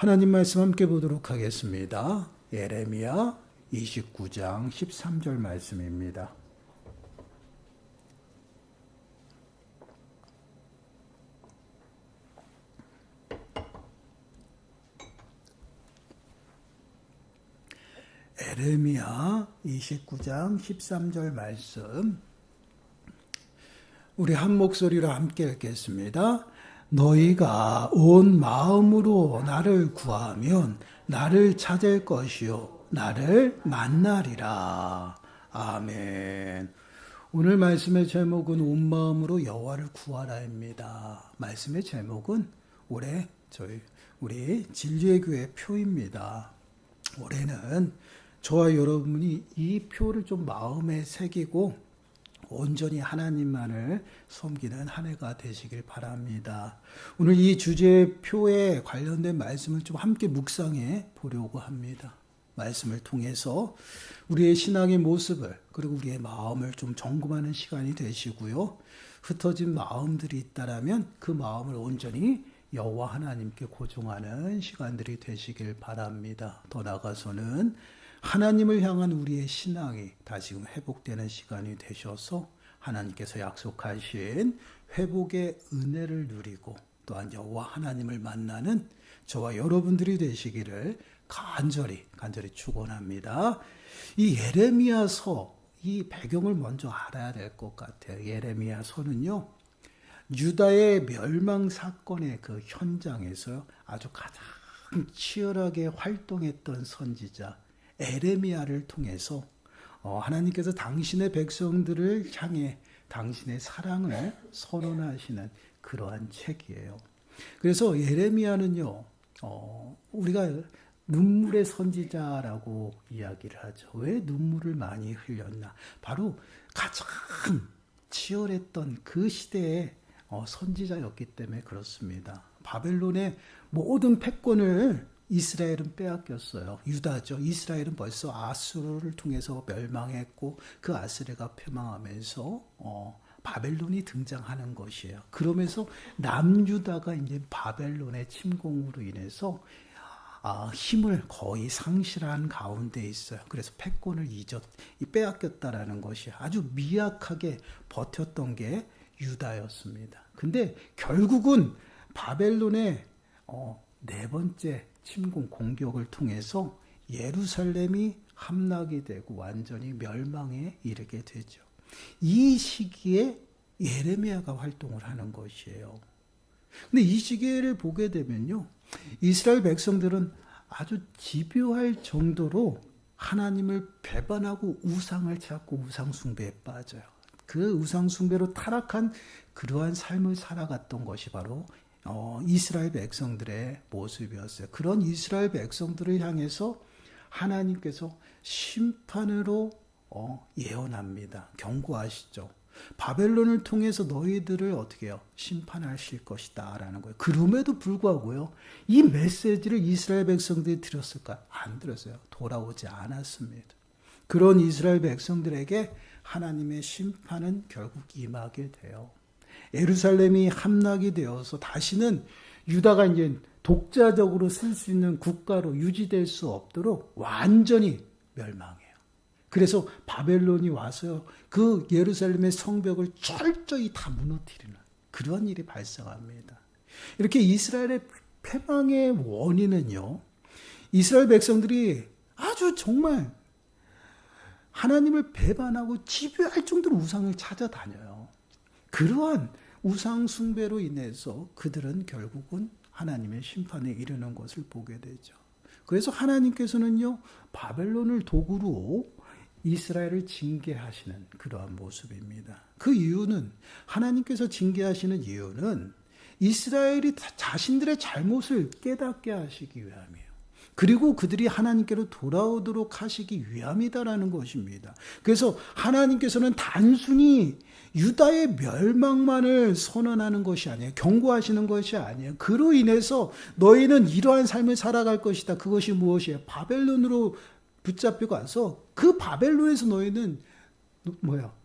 하나님 말씀 함께 보도록 하겠습니다. 예레미야 29장 13절 말씀입니다. 예레미야 29장 13절 말씀 우리 한 목소리로 함께 읽겠습니다. 너희가 온 마음으로 나를 구하면 나를 찾을 것이요 나를 만나리라. 아멘. 오늘 말씀의 제목은 온 마음으로 여호와를 구하라입니다. 말씀의 제목은 우리 진리의 교회 표입니다. 올해는 저와 여러분이 이 표를 좀 마음에 새기고 온전히 하나님만을 섬기는 한 해가 되시길 바랍니다. 오늘 이 주제 표에 관련된 말씀을 좀 함께 묵상해 보려고 합니다. 말씀을 통해서 우리의 신앙의 모습을 그리고 우리의 마음을 좀 점검하는 시간이 되시고요. 흩어진 마음들이 있다라면 그 마음을 온전히 여호와 하나님께 고종하는 시간들이 되시길 바랍니다. 더 나아가서는 하나님을 향한 우리의 신앙이 다시금 회복되는 시간이 되셔서 하나님께서 약속하신 회복의 은혜를 누리고 또한 여호와 하나님을 만나는 저와 여러분들이 되시기를 간절히 축원합니다. 이 예레미야서 이 배경을 먼저 알아야 될 것 같아요. 예레미야서는요. 유다의 멸망 사건의 그 현장에서 아주 가장 치열하게 활동했던 선지자 예레미야를 통해서 하나님께서 당신의 백성들을 향해 당신의 사랑을 선언하시는 그러한 책이에요. 그래서 예레미야는요, 우리가 눈물의 선지자라고 이야기를 하죠. 왜 눈물을 많이 흘렸나? 바로 가장 치열했던 그 시대의 선지자였기 때문에 그렇습니다. 바벨론의 모든 패권을 이스라엘은 빼앗겼어요. 유다죠. 이스라엘은 벌써 아수르를 통해서 멸망했고 그 아수르가 패망하면서 바벨론이 등장하는 것이에요. 그러면서 남유다가 이제 바벨론의 침공으로 인해서 힘을 거의 상실한 가운데 있어요. 그래서 패권을 빼앗겼다라는 것이 아주 미약하게 버텼던 게 유다였습니다. 근데 결국은 바벨론의 네 번째 침공 공격을 통해서 예루살렘이 함락이 되고 완전히 멸망에 이르게 되죠. 이 시기에 예레미야가 활동을 하는 것이에요. 근데 이 시기를 보게 되면요. 이스라엘 백성들은 아주 집요할 정도로 하나님을 배반하고 우상을 찾고 우상 숭배에 빠져요. 그 우상 숭배로 타락한 그러한 삶을 살아갔던 것이 바로 이스라엘 백성들의 모습이었어요. 그런 이스라엘 백성들을 향해서 하나님께서 심판으로 예언합니다. 경고하시죠. 바벨론을 통해서 너희들을 어떻게 해요? 심판하실 것이다 라는 거예요. 그럼에도 불구하고요. 이 메시지를 이스라엘 백성들이 들었을까? 안 들었어요. 돌아오지 않았습니다. 그런 이스라엘 백성들에게 하나님의 심판은 결국 임하게 돼요. 예루살렘이 함락이 되어서 다시는 유다가 이제 독자적으로 쓸 수 있는 국가로 유지될 수 없도록 완전히 멸망해요. 그래서 바벨론이 와서 그 예루살렘의 성벽을 철저히 다 무너뜨리는 그런 일이 발생합니다. 이렇게 이스라엘의 패망의 원인은요. 이스라엘 백성들이 아주 정말 하나님을 배반하고 집요할 정도로 우상을 찾아다녀요. 그러한 우상 숭배로 인해서 그들은 결국은 하나님의 심판에 이르는 것을 보게 되죠. 그래서 하나님께서는요, 바벨론을 도구로 이스라엘을 징계하시는 그러한 모습입니다. 그 이유는, 하나님께서 징계하시는 이유는 이스라엘이 자신들의 잘못을 깨닫게 하시기 위함이에요. 그리고 그들이 하나님께로 돌아오도록 하시기 위함이다라는 것입니다. 그래서 하나님께서는 단순히 유다의 멸망만을 선언하는 것이 아니에요. 경고하시는 것이 아니에요. 그로 인해서 너희는 이러한 삶을 살아갈 것이다. 그것이 무엇이에요? 바벨론으로 붙잡혀 가서 그 바벨론에서 너희는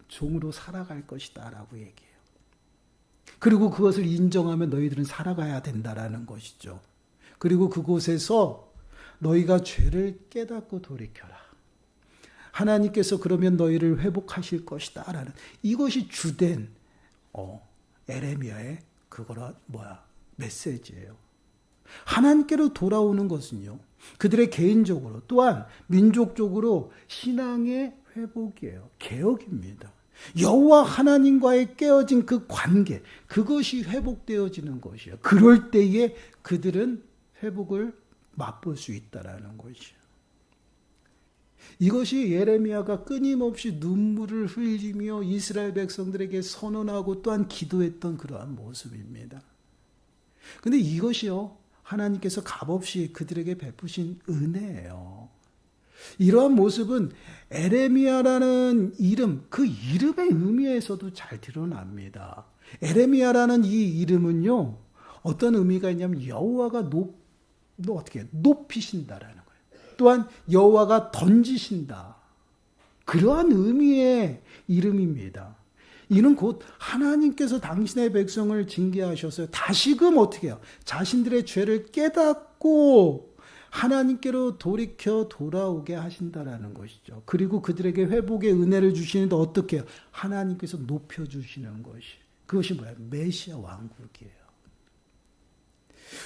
종으로 살아갈 것이다 라고 얘기해요. 그리고 그것을 인정하면 너희들은 살아가야 된다라는 것이죠. 그리고 그곳에서 너희가 죄를 깨닫고 돌이켜라. 하나님께서 그러면 너희를 회복하실 것이다 라는 이것이 주된 에레미야의 메시지예요. 하나님께로 돌아오는 것은요, 그들의 개인적으로 또한 민족적으로 신앙의 회복이에요. 개혁입니다. 여호와 하나님과의 깨어진 그 관계, 그것이 회복되어지는 것이에요. 그럴 때에 그들은 회복을 맛볼 수 있다라는 것이에요. 이것이 예레미야가 끊임없이 눈물을 흘리며 이스라엘 백성들에게 선언하고 또한 기도했던 그러한 모습입니다. 그런데 이것이요, 하나님께서 값없이 그들에게 베푸신 은혜예요. 이러한 모습은 에레미야라는 이름, 그 이름의 의미에서도 잘 드러납니다. 에레미야라는 이 이름은요, 어떤 의미가 있냐면 여호와가 높이신다라는 거예요. 또한 여호와가 던지신다. 그러한 의미의 이름입니다. 이는 곧 하나님께서 당신의 백성을 징계하셔서 다시금 어떻게 해요? 자신들의 죄를 깨닫고 하나님께로 돌이켜 돌아오게 하신다라는 것이죠. 그리고 그들에게 회복의 은혜를 주시는데 어떻게 해요? 하나님께서 높여주시는 것이. 그것이 뭐예요? 메시아 왕국이에요.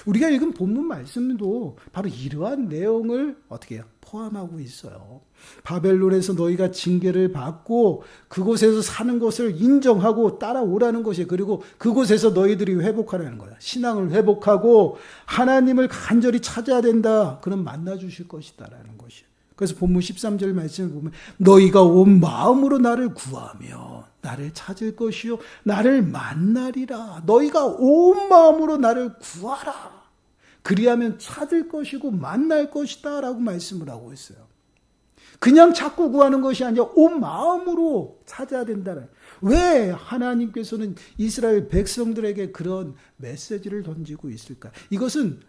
우리가 읽은 본문 말씀도 바로 이러한 내용을 어떻게 해요? 포함하고 있어요. 바벨론에서 너희가 징계를 받고 그곳에서 사는 것을 인정하고 따라오라는 것이에요. 그리고 그곳에서 너희들이 회복하라는 거야. 신앙을 회복하고 하나님을 간절히 찾아야 된다. 그럼 만나주실 것이다라는 것이에요. 그래서 본문 13절 말씀을 보면 너희가 온 마음으로 나를 구하며 나를 찾을 것이요 나를 만나리라. 너희가 온 마음으로 나를 구하라. 그리하면 찾을 것이고 만날 것이다 라고 말씀을 하고 있어요. 그냥 찾고 구하는 것이 아니라 온 마음으로 찾아야 된다는. 왜 하나님께서는 이스라엘 백성들에게 그런 메시지를 던지고 있을까? 이것은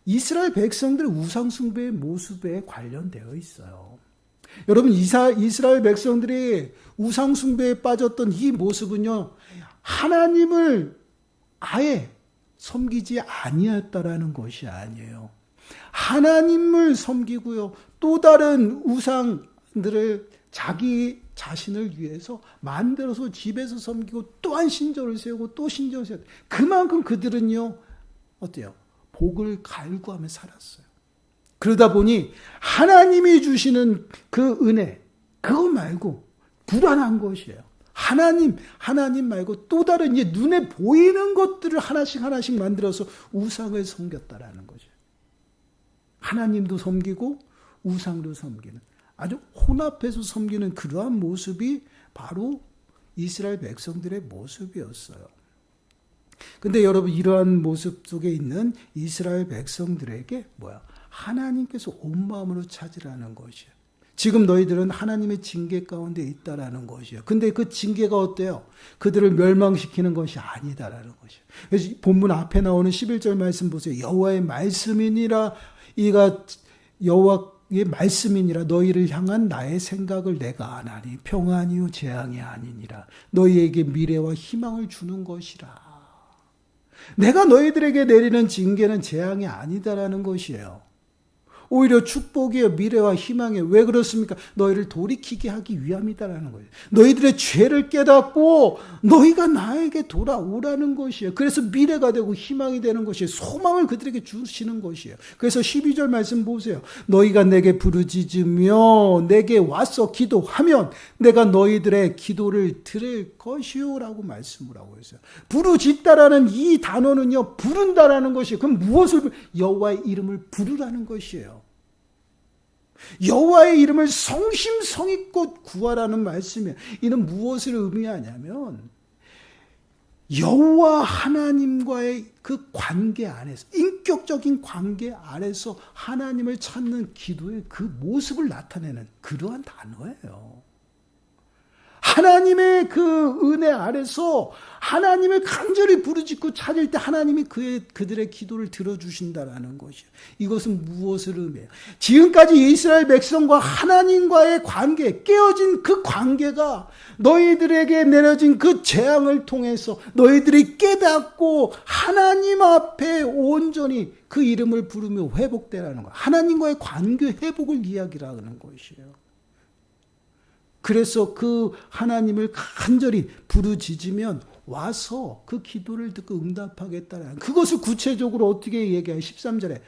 이스라엘 백성들의 우상숭배의 모습에 관련되어 있어요. 여러분, 이스라엘 백성들이 우상숭배에 빠졌던 이 모습은요, 하나님을 아예 섬기지 아니했다라는 것이 아니에요. 하나님을 섬기고요, 또 다른 우상들을 자기 자신을 위해서 만들어서 집에서 섬기고 또한 신전을 세우고 또 신전을 세우고, 그만큼 그들은요 어때요? 복을 갈구하며 살았어요. 그러다 보니 하나님이 주시는 그 은혜, 그거 말고 불안한 것이에요. 하나님 말고 또 다른 이제 눈에 보이는 것들을 하나씩 만들어서 우상을 섬겼다라는 거죠. 하나님도 섬기고 우상도 섬기는, 아주 혼합해서 섬기는 그러한 모습이 바로 이스라엘 백성들의 모습이었어요. 근데 여러분, 이러한 모습 속에 있는 이스라엘 백성들에게 하나님께서 온 마음으로 찾으라는 것이에요. 지금 너희들은 하나님의 징계 가운데 있다라는 것이에요. 근데 그 징계가 어때요? 그들을 멸망시키는 것이 아니다라는 것이에요. 그래서 본문 앞에 나오는 11절 말씀 보세요. 여호와의 말씀이니라, 여호와의 말씀이니라 너희를 향한 나의 생각을 내가 아나니 평안이요 재앙이 아니니라. 너희에게 미래와 희망을 주는 것이라. 내가 너희들에게 내리는 징계는 재앙이 아니다라는 것이에요. 오히려 축복이에요. 미래와 희망이에요. 왜 그렇습니까? 너희를 돌이키게 하기 위함이다라는 거예요. 너희들의 죄를 깨닫고 너희가 나에게 돌아오라는 것이에요. 그래서 미래가 되고 희망이 되는 것이에요. 소망을 그들에게 주시는 것이에요. 그래서 12절 말씀 보세요. 너희가 내게 부르짖으며 내게 와서 기도하면 내가 너희들의 기도를 들을 것이요 라고 말씀을 하고 있어요. 부르짖다라는 이 단어는요, 부른다라는 것이에요. 그럼 무엇을? 여호와의 이름을 부르라는 것이에요. 여호와의 이름을 성심성의껏 구하라는 말씀이에요. 이는 무엇을 의미하냐면 여호와 하나님과의 그 관계 안에서, 인격적인 관계 안에서 하나님을 찾는 기도의 그 모습을 나타내는 그러한 단어예요. 하나님의 그 은혜 아래서 하나님을 간절히 부르짖고 찾을 때 하나님이 그들의 기도를 들어주신다라는 것이요. 이것은 무엇을 의미해요? 지금까지 이스라엘 백성과 하나님과의 관계, 깨어진 그 관계가 너희들에게 내려진 그 재앙을 통해서 너희들이 깨닫고 하나님 앞에 온전히 그 이름을 부르며 회복되라는 것. 하나님과의 관계 회복을 이야기하는 것이에요. 그래서 그 하나님을 간절히 부르짖으면 와서 그 기도를 듣고 응답하겠다는 그것을 구체적으로 어떻게 얘기해요? 13절에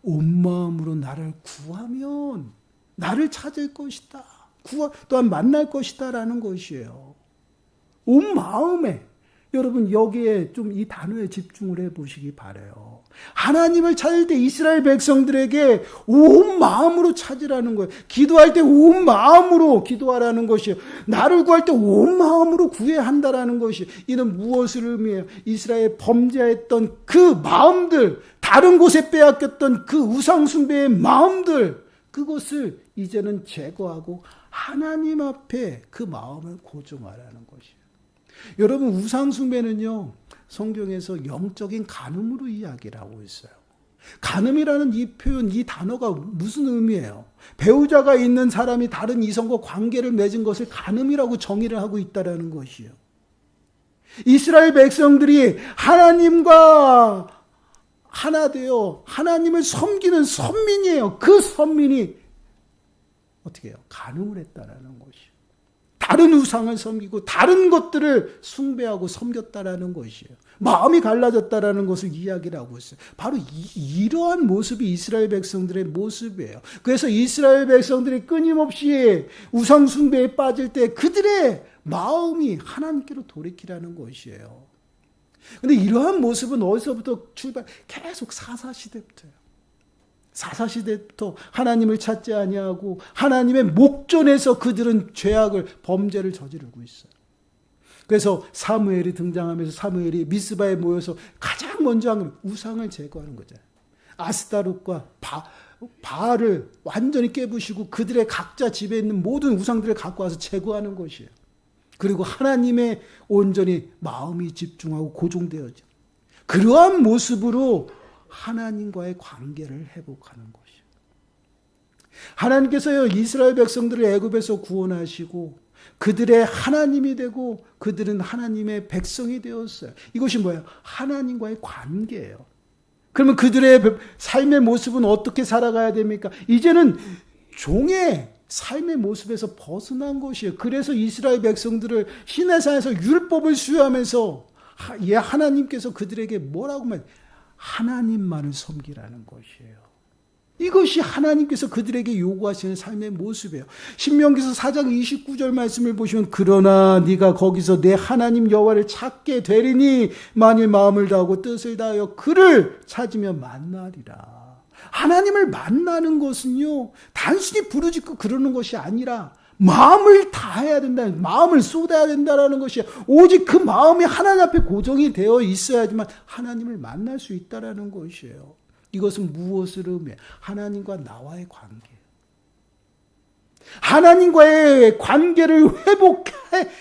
온 마음으로 나를 구하면 나를 찾을 것이다. 또한 만날 것이다 라는 것이에요. 온 마음에. 여러분 여기에 좀 이 단어에 집중을 해보시기 바라요. 하나님을 찾을 때 이스라엘 백성들에게 온 마음으로 찾으라는 거예요. 기도할 때 온 마음으로 기도하라는 것이에요. 나를 구할 때 온 마음으로 구해야 한다라는 것이 이는 무엇을 의미해요? 이스라엘 범죄했던 그 마음들, 다른 곳에 빼앗겼던 그 우상 숭배의 마음들, 그것을 이제는 제거하고 하나님 앞에 그 마음을 고정하라는 것이에요. 여러분 우상 숭배는요 성경에서 영적인 간음으로 이야기를 하고 있어요. 간음이라는 이 표현, 이 단어가 무슨 의미예요? 배우자가 있는 사람이 다른 이성과 관계를 맺은 것을 간음이라고 정의를 하고 있다는 것이에요. 이스라엘 백성들이 하나님과 하나 되어 하나님을 섬기는 선민이에요. 그 선민이 어떻게 해요? 간음을 했다라는 것이에요. 다른 우상을 섬기고 다른 것들을 숭배하고 섬겼다라는 것이에요. 마음이 갈라졌다라는 것을 이야기를 하고 있어요. 바로 이러한 모습이 이스라엘 백성들의 모습이에요. 그래서 이스라엘 백성들이 끊임없이 우상 숭배에 빠질 때 그들의 마음이 하나님께로 돌이키라는 것이에요. 그런데 이러한 모습은 어디서부터 계속 사사시대부터예요. 사사시대부터 하나님을 찾지 아니하고 하나님의 목전에서 그들은 죄악을 범죄를 저지르고 있어요. 그래서 사무엘이 등장하면서 사무엘이 미스바에 모여서 가장 먼저 한 건 우상을 제거하는 거죠. 아스타롯과 바알을 완전히 깨부시고 그들의 각자 집에 있는 모든 우상들을 갖고 와서 제거하는 것이에요. 그리고 하나님의 온전히 마음이 집중하고 고정되어져. 그러한 모습으로 하나님과의 관계를 회복하는 것이에요. 하나님께서요 이스라엘 백성들을 애굽에서 구원하시고 그들의 하나님이 되고 그들은 하나님의 백성이 되었어요. 이것이 뭐예요? 하나님과의 관계예요. 그러면 그들의 삶의 모습은 어떻게 살아가야 됩니까? 이제는 종의 삶의 모습에서 벗어난 것이에요. 그래서 이스라엘 백성들을 시내산에서 율법을 수여하면서 하나님께서 그들에게 뭐라고 말해요? 하나님만을 섬기라는 것이에요. 이것이 하나님께서 그들에게 요구하시는 삶의 모습이에요. 신명기서 4장 29절 말씀을 보시면 그러나 네가 거기서 내 하나님 여호와를 찾게 되리니 만일 마음을 다하고 뜻을 다하여 그를 찾으면 만나리라. 하나님을 만나는 것은요 단순히 부르짖고 그러는 것이 아니라 마음을 다해야 된다. 마음을 쏟아야 된다라는 것이에요. 오직 그 마음이 하나님 앞에 고정이 되어 있어야지만 하나님을 만날 수 있다라는 것이에요. 이것은 무엇을 의미해요? 하나님과 나와의 관계. 하나님과의 관계를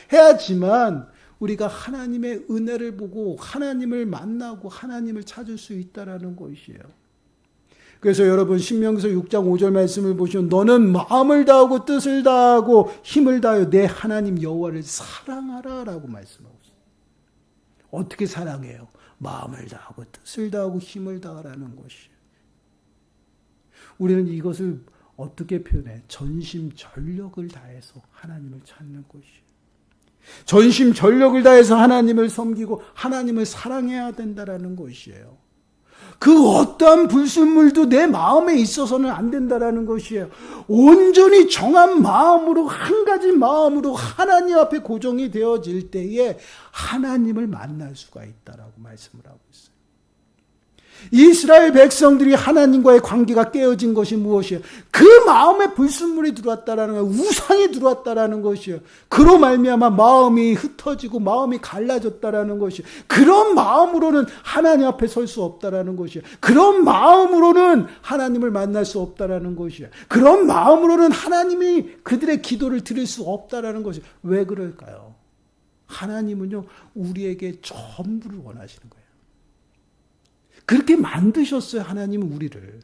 회복해야지만 우리가 하나님의 은혜를 보고 하나님을 만나고 하나님을 찾을 수 있다라는 것이에요. 그래서 여러분 신명기서 6장 5절 말씀을 보시면 너는 마음을 다하고 뜻을 다하고 힘을 다하여 내 하나님 여호와를 사랑하라 라고 말씀하고 있어요. 어떻게 사랑해요? 마음을 다하고 뜻을 다하고 힘을 다하라는 것이에요. 우리는 이것을 어떻게 표현해? 전심전력을 다해서 하나님을 찾는 것이에요. 전심전력을 다해서 하나님을 섬기고 하나님을 사랑해야 된다라는 것이에요. 그 어떠한 불순물도 내 마음에 있어서는 안 된다라는 것이에요. 온전히 정한 마음으로 한 가지 마음으로 하나님 앞에 고정이 되어질 때에 하나님을 만날 수가 있다라고 말씀을 하고 있어요. 이스라엘 백성들이 하나님과의 관계가 깨어진 것이 무엇이에요? 그 마음에 불순물이 들어왔다라는 거예요. 우상이 들어왔다라는 것이에요. 그로 말미암아 마음이 흩어지고 마음이 갈라졌다라는 것이에요. 그런 마음으로는 하나님 앞에 설 수 없다라는 것이에요. 그런 마음으로는 하나님을 만날 수 없다라는 것이에요. 그런 마음으로는 하나님이 그들의 기도를 들을 수 없다라는 것이에요. 왜 그럴까요? 하나님은요, 우리에게 전부를 원하시는 거예요. 그렇게 만드셨어요, 하나님은 우리를.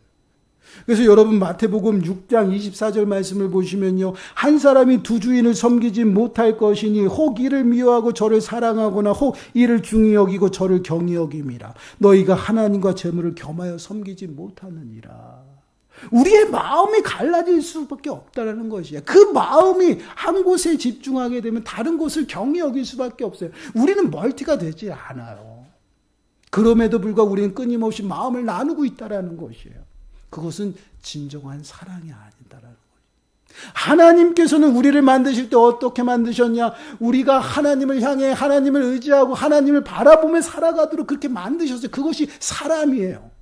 그래서 여러분 마태복음 6장 24절 말씀을 보시면요, 한 사람이 두 주인을 섬기지 못할 것이니 혹 이를 미워하고 저를 사랑하거나 혹 이를 중히 여기고 저를 경히 여김이라. 너희가 하나님과 재물을 겸하여 섬기지 못하느니라. 우리의 마음이 갈라질 수밖에 없다는 것이야. 그 마음이 한 곳에 집중하게 되면 다른 곳을 경히 여길 수밖에 없어요. 우리는 멀티가 되지 않아요. 그럼에도 불구하고 우리는 끊임없이 마음을 나누고 있다는 것이에요. 그것은 진정한 사랑이 아니다라는 거예요. 하나님께서는 우리를 만드실 때 어떻게 만드셨냐? 우리가 하나님을 향해 하나님을 의지하고 하나님을 바라보며 살아가도록 그렇게 만드셨어요. 그것이 사람이에요.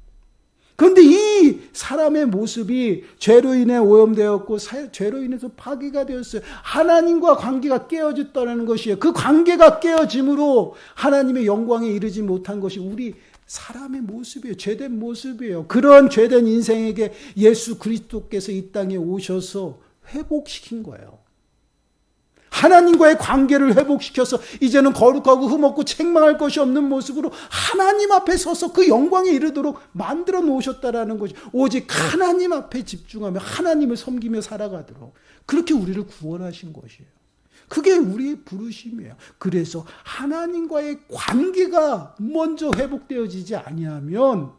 그런데 이 사람의 모습이 죄로 인해 오염되었고 죄로 인해서 파괴가 되었어요. 하나님과 관계가 깨어졌다는 것이에요. 그 관계가 깨어짐으로 하나님의 영광에 이르지 못한 것이 우리 사람의 모습이에요. 죄된 모습이에요. 그런 죄된 인생에게 예수 그리스도께서 이 땅에 오셔서 회복시킨 거예요. 하나님과의 관계를 회복시켜서 이제는 거룩하고 흠없고 책망할 것이 없는 모습으로 하나님 앞에 서서 그 영광에 이르도록 만들어 놓으셨다라는 것이, 오직 하나님 앞에 집중하며 하나님을 섬기며 살아가도록 그렇게 우리를 구원하신 것이에요. 그게 우리의 부르심이에요. 그래서 하나님과의 관계가 먼저 회복되어지지 아니하면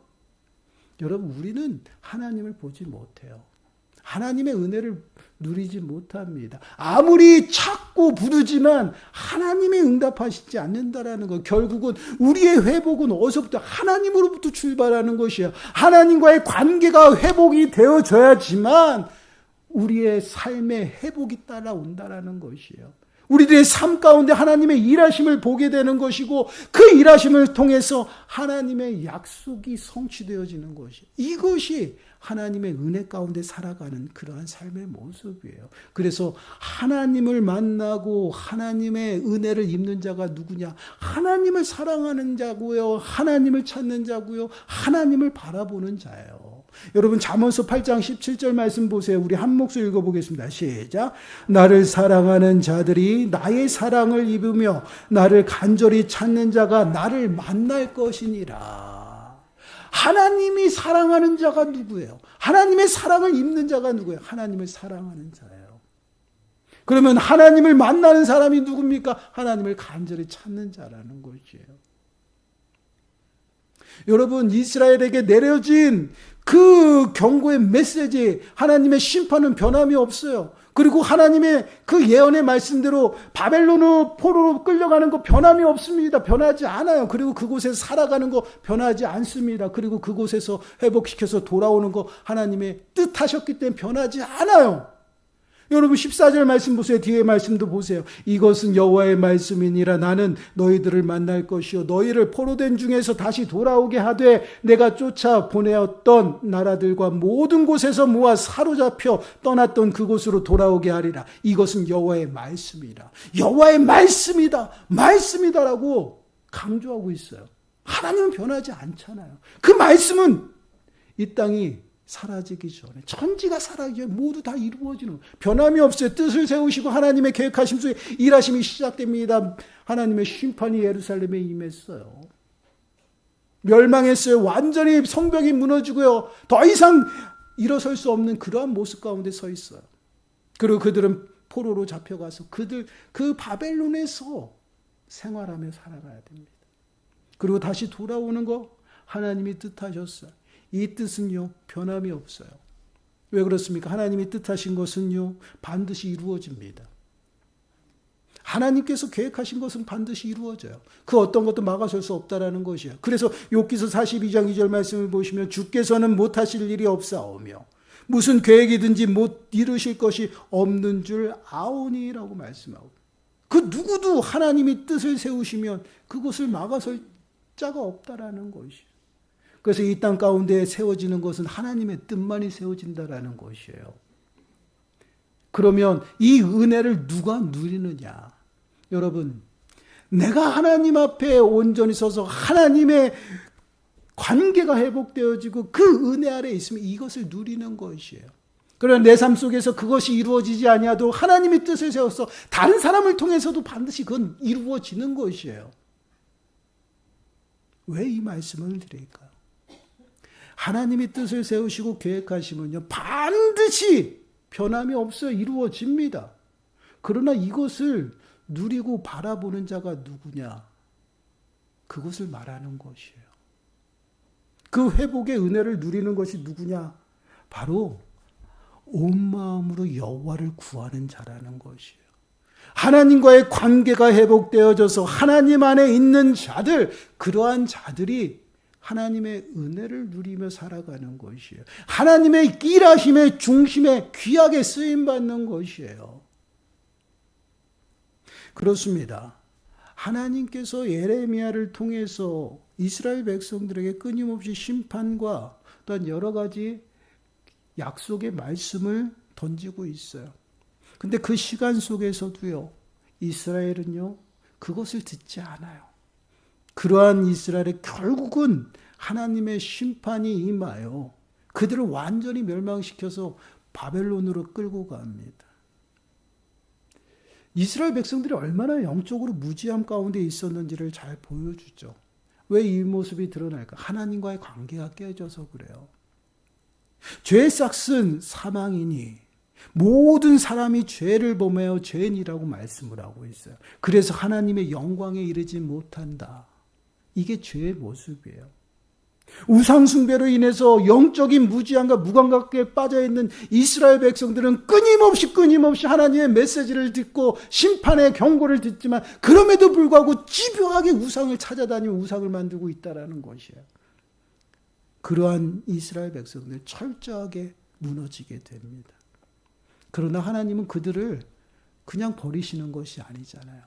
여러분 우리는 하나님을 보지 못해요. 하나님의 은혜를 누리지 못합니다. 아무리 찾고 부르지만 하나님이 응답하시지 않는다라는 것. 결국은 우리의 회복은 어디서부터? 하나님으로부터 출발하는 것이에요. 하나님과의 관계가 회복이 되어져야지만 우리의 삶의 회복이 따라온다라는 것이에요. 우리들의 삶 가운데 하나님의 일하심을 보게 되는 것이고 그 일하심을 통해서 하나님의 약속이 성취되어지는 것이에요. 이것이 하나님의 은혜 가운데 살아가는 그러한 삶의 모습이에요. 그래서 하나님을 만나고 하나님의 은혜를 입는 자가 누구냐? 하나님을 사랑하는 자고요. 하나님을 찾는 자고요. 하나님을 바라보는 자예요. 여러분 잠언서 8장 17절 말씀 보세요. 우리 한 목소리 읽어보겠습니다. 시작. 나를 사랑하는 자들이 나의 사랑을 입으며 나를 간절히 찾는 자가 나를 만날 것이니라. 하나님이 사랑하는 자가 누구예요? 하나님의 사랑을 입는 자가 누구예요? 하나님을 사랑하는 자예요. 그러면 하나님을 만나는 사람이 누굽니까? 하나님을 간절히 찾는 자라는 것이에요. 여러분 이스라엘에게 내려진 그 경고의 메시지, 하나님의 심판은 변함이 없어요. 그리고 하나님의 그 예언의 말씀대로 바벨론으로 포로로 끌려가는 거 변함이 없습니다. 변하지 않아요. 그리고 그곳에서 살아가는 거 변하지 않습니다. 그리고 그곳에서 회복시켜서 돌아오는 거 하나님의 뜻하셨기 때문에 변하지 않아요. 여러분 14절 말씀 보세요. 뒤에 말씀도 보세요. 이것은 여호와의 말씀이니라. 나는 너희들을 만날 것이요 너희를 포로된 중에서 다시 돌아오게 하되 내가 쫓아 보내었던 나라들과 모든 곳에서 모아 사로잡혀 떠났던 그곳으로 돌아오게 하리라. 이것은 여호와의 말씀이라. 여호와의 말씀이다. 말씀이다라고 강조하고 있어요. 하나님은 변하지 않잖아요. 그 말씀은 이 땅이 사라지기 전에, 천지가 사라지기 전에 모두 다 이루어지는, 변함이 없어요. 뜻을 세우시고 하나님의 계획하심 속에 일하심이 시작됩니다. 하나님의 심판이 예루살렘에 임했어요. 멸망했어요. 완전히 성벽이 무너지고요. 더 이상 일어설 수 없는 그러한 모습 가운데 서 있어요. 그리고 그들은 포로로 잡혀가서 그 바벨론에서 생활하며 살아가야 됩니다. 그리고 다시 돌아오는 거 하나님이 뜻하셨어요. 이 뜻은요 변함이 없어요. 왜 그렇습니까? 하나님이 뜻하신 것은요 반드시 이루어집니다. 하나님께서 계획하신 것은 반드시 이루어져요. 그 어떤 것도 막아설 수 없다라는 것이에요. 그래서 욥기서 42장 2절 말씀을 보시면 주께서는 못하실 일이 없사오며 무슨 계획이든지 못 이루실 것이 없는 줄 아오니라고 말씀하고, 그 누구도 하나님이 뜻을 세우시면 그것을 막아설 자가 없다라는 것이에요. 그래서 이 땅 가운데 세워지는 것은 하나님의 뜻만이 세워진다라는 것이에요. 그러면 이 은혜를 누가 누리느냐? 여러분, 내가 하나님 앞에 온전히 서서 하나님의 관계가 회복되어지고 그 은혜 아래에 있으면 이것을 누리는 것이에요. 그러나 내 삶 속에서 그것이 이루어지지 아니하도 하나님의 뜻을 세워서 다른 사람을 통해서도 반드시 그건 이루어지는 것이에요. 왜 이 말씀을 드릴까요? 하나님이 뜻을 세우시고 계획하시면요, 반드시 변함이 없어요. 이루어집니다. 그러나 이것을 누리고 바라보는 자가 누구냐? 그것을 말하는 것이에요. 그 회복의 은혜를 누리는 것이 누구냐? 바로 온 마음으로 여호와를 구하는 자라는 것이에요. 하나님과의 관계가 회복되어져서 하나님 안에 있는 자들, 그러한 자들이 하나님의 은혜를 누리며 살아가는 것이에요. 하나님의 일하심의 중심에 귀하게 쓰임받는 것이에요. 그렇습니다. 하나님께서 예레미야를 통해서 이스라엘 백성들에게 끊임없이 심판과 또한 여러 가지 약속의 말씀을 던지고 있어요. 근데 그 시간 속에서도요, 이스라엘은요, 그것을 듣지 않아요. 그러한 이스라엘의 결국은 하나님의 심판이 임하여 그들을 완전히 멸망시켜서 바벨론으로 끌고 갑니다. 이스라엘 백성들이 얼마나 영적으로 무지함 가운데 있었는지를 잘 보여주죠. 왜 이 모습이 드러날까? 하나님과의 관계가 깨져서 그래요. 죄의 싹은 사망이니 모든 사람이 죄를 범하여 죄인이라고 말씀을 하고 있어요. 그래서 하나님의 영광에 이르지 못한다. 이게 죄의 모습이에요. 우상 숭배로 인해서 영적인 무지함과 무감각에 빠져있는 이스라엘 백성들은 끊임없이 하나님의 메시지를 듣고 심판의 경고를 듣지만 그럼에도 불구하고 집요하게 우상을 찾아다니며 우상을 만들고 있다는 것이에요. 그러한 이스라엘 백성들 철저하게 무너지게 됩니다. 그러나 하나님은 그들을 그냥 버리시는 것이 아니잖아요.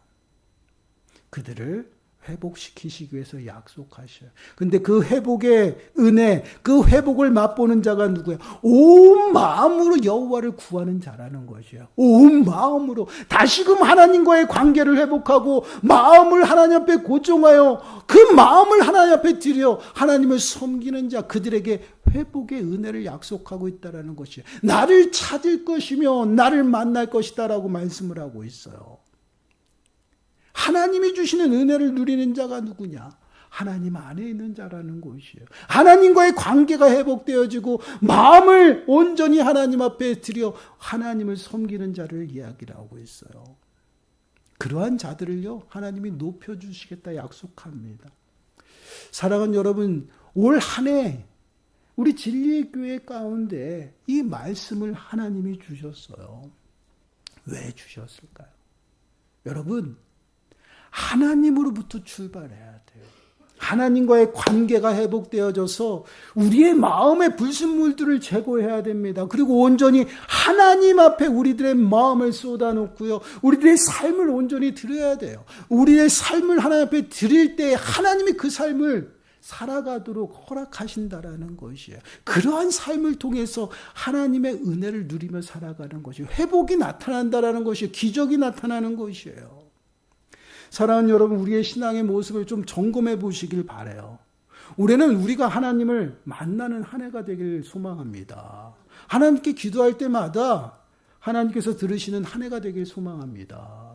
그들을 회복시키시기 위해서 약속하셔요. 근데 그 회복의 은혜, 그 회복을 맛보는 자가 누구야? 온 마음으로 여호와를 구하는 자라는 것이에요. 온 마음으로 다시금 하나님과의 관계를 회복하고 마음을 하나님 앞에 고정하여 그 마음을 하나님 앞에 드려 하나님을 섬기는 자, 그들에게 회복의 은혜를 약속하고 있다는 것이에요. 나를 찾을 것이며 나를 만날 것이다라고 말씀을 하고 있어요. 하나님이 주시는 은혜를 누리는 자가 누구냐? 하나님 안에 있는 자라는 것이에요. 하나님과의 관계가 회복되어지고 마음을 온전히 하나님 앞에 드려 하나님을 섬기는 자를 이야기를 하고 있어요. 그러한 자들을요, 하나님이 높여주시겠다 약속합니다. 사랑하는 여러분, 올 한 해 우리 진리의 교회 가운데 이 말씀을 하나님이 주셨어요. 왜 주셨을까요? 여러분, 하나님으로부터 출발해야 돼요. 하나님과의 관계가 회복되어져서 우리의 마음의 불순물들을 제거해야 됩니다. 그리고 온전히 하나님 앞에 우리들의 마음을 쏟아놓고요, 우리들의 삶을 온전히 드려야 돼요. 우리의 삶을 하나님 앞에 드릴 때 하나님이 그 삶을 살아가도록 허락하신다라는 것이에요. 그러한 삶을 통해서 하나님의 은혜를 누리며 살아가는 것이에요. 회복이 나타난다라는 것이에요. 기적이 나타나는 것이에요. 사랑하는 여러분, 우리의 신앙의 모습을 좀 점검해 보시길 바라요. 올해는 우리가 하나님을 만나는 한 해가 되길 소망합니다. 하나님께 기도할 때마다 하나님께서 들으시는 한 해가 되길 소망합니다.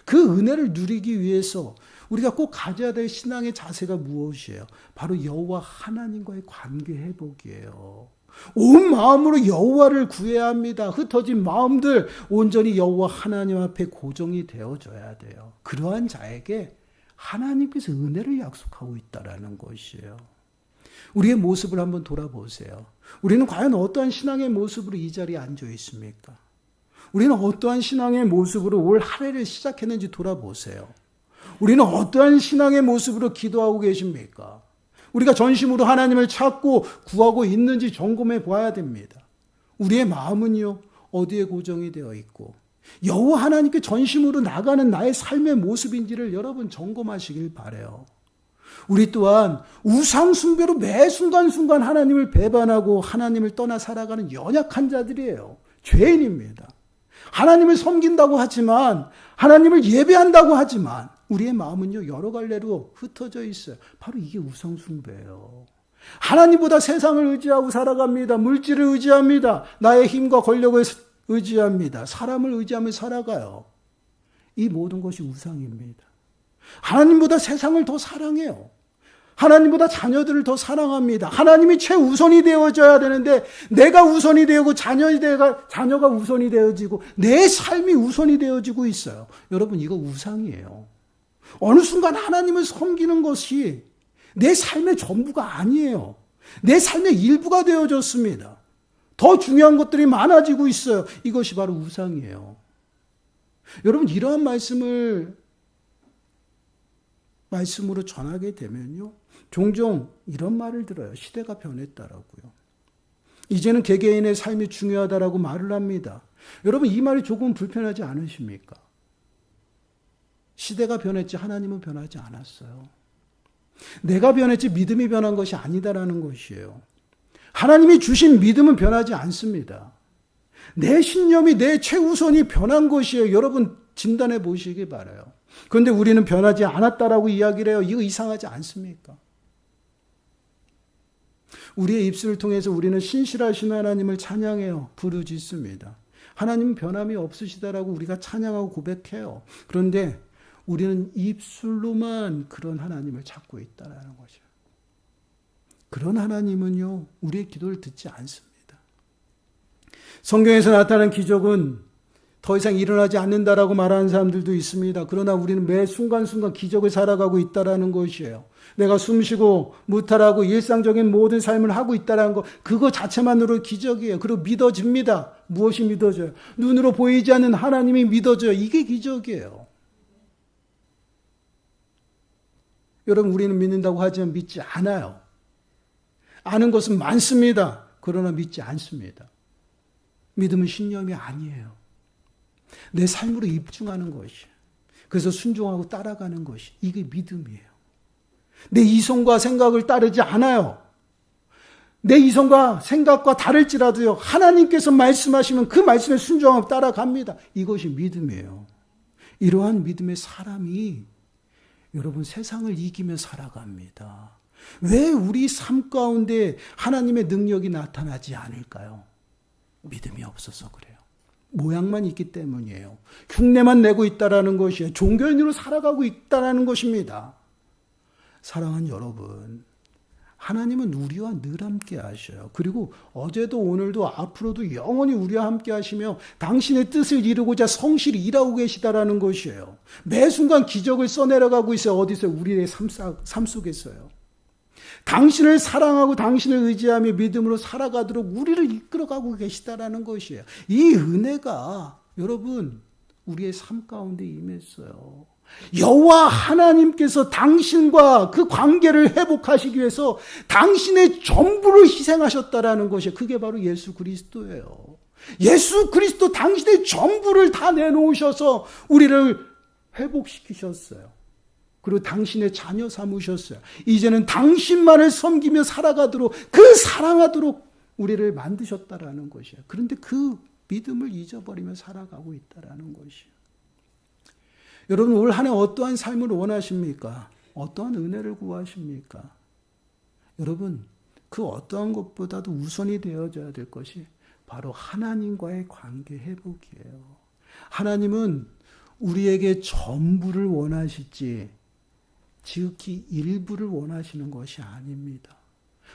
그 은혜를 누리기 위해서 우리가 꼭 가져야 될 신앙의 자세가 무엇이에요? 바로 여호와 하나님과의 관계 회복이에요. 온 마음으로 여호와를 구해야 합니다. 흩어진 마음들 온전히 여호와 하나님 앞에 고정이 되어져야 돼요. 그러한 자에게 하나님께서 은혜를 약속하고 있다라는 것이에요. 우리의 모습을 한번 돌아보세요. 우리는 과연 어떠한 신앙의 모습으로 이 자리에 앉아 있습니까? 우리는 어떠한 신앙의 모습으로 올 한 해를 시작했는지 돌아보세요. 우리는 어떠한 신앙의 모습으로 기도하고 계십니까? 우리가 전심으로 하나님을 찾고 구하고 있는지 점검해 봐야 됩니다. 우리의 마음은요, 어디에 고정이 되어 있고 여호와 하나님께 전심으로 나가는 나의 삶의 모습인지를 여러분 점검하시길 바라요. 우리 또한 우상 숭배로 매 순간순간 하나님을 배반하고 하나님을 떠나 살아가는 연약한 자들이에요. 죄인입니다. 하나님을 섬긴다고 하지만, 하나님을 예배한다고 하지만 우리의 마음은요 여러 갈래로 흩어져 있어요. 바로 이게 우상 숭배예요. 하나님보다 세상을 의지하고 살아갑니다. 물질을 의지합니다. 나의 힘과 권력을 의지합니다. 사람을 의지하며 살아가요. 이 모든 것이 우상입니다. 하나님보다 세상을 더 사랑해요. 하나님보다 자녀들을 더 사랑합니다. 하나님이 최우선이 되어져야 되는데 내가 우선이 되고 자녀가 우선이 되어지고 내 삶이 우선이 되어지고 있어요. 여러분, 이거 우상이에요. 어느 순간 하나님을 섬기는 것이 내 삶의 전부가 아니에요. 내 삶의 일부가 되어졌습니다. 더 중요한 것들이 많아지고 있어요. 이것이 바로 우상이에요. 여러분, 이러한 말씀으로 전하게 되면요, 종종 이런 말을 들어요. 시대가 변했다라고요. 이제는 개개인의 삶이 중요하다라고 말을 합니다. 여러분, 이 말이 조금 불편하지 않으십니까? 시대가 변했지 하나님은 변하지 않았어요. 내가 변했지 믿음이 변한 것이 아니다라는 것이에요. 하나님이 주신 믿음은 변하지 않습니다. 내 신념이, 내 최우선이 변한 것이에요. 여러분, 진단해 보시기 바라요. 그런데 우리는 변하지 않았다라고 이야기를 해요. 이거 이상하지 않습니까? 우리의 입술을 통해서 우리는 신실하신 하나님을 찬양해요. 부르짖습니다. 하나님은 변함이 없으시다라고 우리가 찬양하고 고백해요. 그런데 우리는 입술로만 그런 하나님을 찾고 있다라는 거죠. 그런 하나님은요, 우리의 기도를 듣지 않습니다. 성경에서 나타난 기적은 더 이상 일어나지 않는다라고 말하는 사람들도 있습니다. 그러나 우리는 매 순간순간 기적을 살아가고 있다라는 것이에요. 내가 숨쉬고 무탈하고 일상적인 모든 삶을 하고 있다는 것, 그거 자체만으로 기적이에요. 그리고 믿어집니다. 무엇이 믿어져요? 눈으로 보이지 않는 하나님이 믿어져요. 이게 기적이에요. 여러분, 우리는 믿는다고 하지만 믿지 않아요. 아는 것은 많습니다. 그러나 믿지 않습니다. 믿음은 신념이 아니에요. 내 삶으로 입증하는 것이, 그래서 순종하고 따라가는 것이, 이게 믿음이에요. 내 이성과 생각을 따르지 않아요. 내 이성과 생각과 다를지라도요, 하나님께서 말씀하시면 그 말씀에 순종하고 따라갑니다. 이것이 믿음이에요. 이러한 믿음의 사람이 여러분 세상을 이기며 살아갑니다. 왜 우리 삶 가운데 하나님의 능력이 나타나지 않을까요? 믿음이 없어서 그래요. 모양만 있기 때문이에요. 흉내만 내고 있다라는 것이에요. 종교인으로 살아가고 있다라는 것입니다. 사랑하는 여러분, 하나님은 우리와 늘 함께 하셔요. 그리고 어제도 오늘도 앞으로도 영원히 우리와 함께 하시며 당신의 뜻을 이루고자 성실히 일하고 계시다라는 것이에요. 매 순간 기적을 써내려가고 있어요. 어디서? 우리의 삶 속에서요. 당신을 사랑하고 당신을 의지하며 믿음으로 살아가도록 우리를 이끌어가고 계시다라는 것이에요. 이 은혜가 여러분 우리의 삶 가운데 임했어요. 여호와 하나님께서 당신과 그 관계를 회복하시기 위해서 당신의 전부를 희생하셨다라는 것이, 그게 바로 예수 그리스도예요. 예수 그리스도 당신의 전부를 다 내놓으셔서 우리를 회복시키셨어요. 그리고 당신의 자녀 삼으셨어요. 이제는 당신만을 섬기며 살아가도록, 그 사랑하도록 우리를 만드셨다라는 것이에요. 그런데 그 믿음을 잊어버리며 살아가고 있다라는 것이에요. 여러분, 올 한 해 어떠한 삶을 원하십니까? 어떠한 은혜를 구하십니까? 여러분, 그 어떠한 것보다도 우선이 되어져야 될 것이 바로 하나님과의 관계 회복이에요. 하나님은 우리에게 전부를 원하시지 지극히 일부를 원하시는 것이 아닙니다.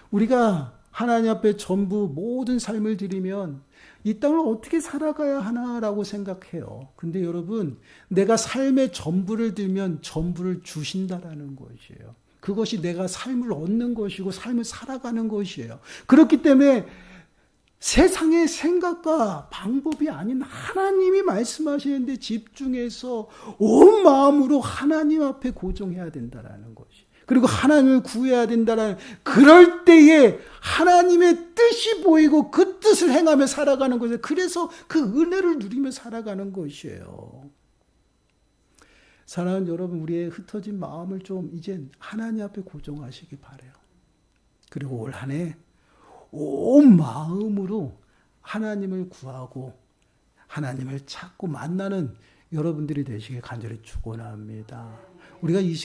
우리가 하나님 앞에 전부 모든 삶을 드리면 이 땅을 어떻게 살아가야 하나라고 생각해요. 근데 여러분, 내가 삶의 전부를 들면 전부를 주신다라는 것이에요. 그것이 내가 삶을 얻는 것이고 삶을 살아가는 것이에요. 그렇기 때문에 세상의 생각과 방법이 아닌 하나님이 말씀하시는데 집중해서 온 마음으로 하나님 앞에 고정해야 된다라는 것이. 그리고 하나님을 구해야 된다라는, 그럴 때에 하나님의 뜻이 보이고 그 뜻을 행하며 살아가는 것이에요. 그래서 그 은혜를 누리며 살아가는 것이에요. 사랑하는 여러분, 우리의 흩어진 마음을 좀 이제 하나님 앞에 고정하시기 바래요. 그리고 올 한 해 온 마음으로 하나님을 구하고 하나님을 찾고 만나는 여러분들이 되시길 간절히 축원합니다. 우리가 이